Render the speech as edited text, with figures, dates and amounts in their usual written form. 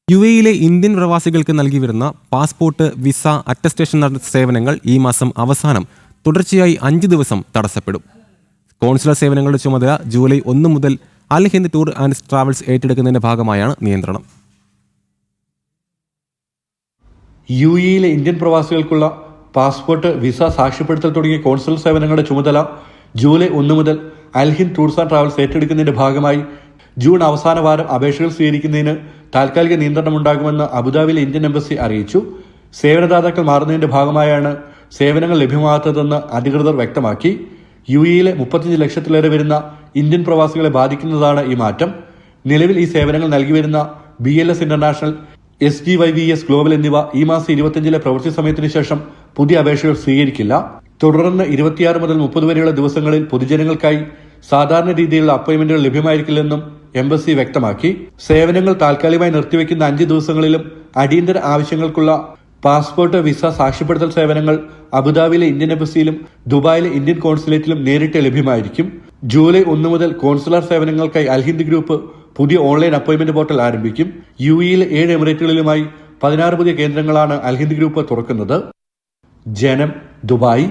യുഎഇയിലെ Indian പ്രവാസികൾക്ക് നൽകി വരുന്ന പാസ്പോർട്ട്, വിസ, അറ്റസ്റ്റേഷൻ സേവനങ്ങൾ ഈ മാസം അവസാനം തുടർച്ചയായി 5 ദിവസം തടസ്സപ്പെടും. കോൺസുലർ സേവനങ്ങളുടെ ചുമതല ജൂലൈ 1 മുതൽ അൽ ഹിന്ദ് ടൂർ ആൻഡ് ട്രാവൽസ് ഏറ്റെടുക്കുന്നതിന്റെ ഭാഗമായാണ് നിയന്ത്രണം. യുഎഇയിലെ ഇന്ത്യൻ പ്രവാസികൾക്കുള്ള പാസ്പോർട്ട്, വിസ, സാക്ഷ്യപ്പെടുത്തൽ തുടങ്ങിയ കോൺസുലർ സേവനങ്ങളുടെ ചുമതല ജൂലൈ 1 മുതൽ അൽ ഹിന്ദ് ടൂർസ് ആൻഡ് ട്രാവൽസ് ഏറ്റെടുക്കുന്നതിന്റെ ഭാഗമായി ജൂൺ അവസാന വാരം അപേക്ഷകൾ സ്വീകരിക്കുന്നതിന് താൽക്കാലിക നിയന്ത്രണമുണ്ടാകുമെന്ന് അബുദാബിയിലെ ഇന്ത്യൻ എംബസി അറിയിച്ചു. സേവനദാതാക്കൾ മാറുന്നതിന്റെ ഭാഗമായാണ് സേവനങ്ങൾ ലഭ്യമാകാത്തതെന്ന് അധികൃതർ വ്യക്തമാക്കി. യുഎഇയിലെ 35 ലക്ഷത്തിലേറെ വരുന്ന ഇന്ത്യൻ പ്രവാസികളെ ബാധിക്കുന്നതാണ് ഈ മാറ്റം. നിലവിൽ ഈ സേവനങ്ങൾ നൽകി വരുന്ന BLS ഇന്റർനാഷണൽ, SGYVS ഗ്ലോബൽ എന്നിവ ഈ മാസം 25 പ്രവൃത്തി സമയത്തിന് ശേഷം പുതിയ അപേക്ഷകൾ സ്വീകരിക്കില്ല. തുടർന്ന് 26 മുതൽ 30 വരെയുള്ള ദിവസങ്ങളിൽ പൊതുജനങ്ങൾക്കായി സാധാരണ രീതിയിലുള്ള അപ്പോയിന്റ്മെന്റുകൾ ലഭ്യമായിരിക്കില്ലെന്നും എംബസി വ്യക്തമാക്കി. സേവനങ്ങൾ താൽക്കാലികമായി നിർത്തിവെക്കുന്ന 5 ദിവസങ്ങളിലും അടിയന്തര ആവശ്യങ്ങൾക്കുള്ള പാസ്പോർട്ട്, വിസ, സാക്ഷ്യപ്പെടുത്തൽ സേവനങ്ങൾ അബുദാബിയിലെ ഇന്ത്യൻ എംബസിയിലും ദുബായിലെ ഇന്ത്യൻ കോൺസുലേറ്റിലും നേരിട്ട് ലഭ്യമായിരിക്കും. ജൂലൈ 1 മുതൽ കോൺസുലർ സേവനങ്ങൾക്കായി അൽ ഹിന്ദ് ഗ്രൂപ്പ് പുതിയ ഓൺലൈൻ അപ്പോയിന്റ്മെന്റ് പോർട്ടൽ ആരംഭിക്കും. യുഎഇയിലെ 7 എമിറേറ്റുകളിലുമായി 16 പുതിയ കേന്ദ്രങ്ങളാണ് അൽ ഹിന്ദ് ഗ്രൂപ്പ് തുറക്കുന്നത്. ജനം, ദുബായ്.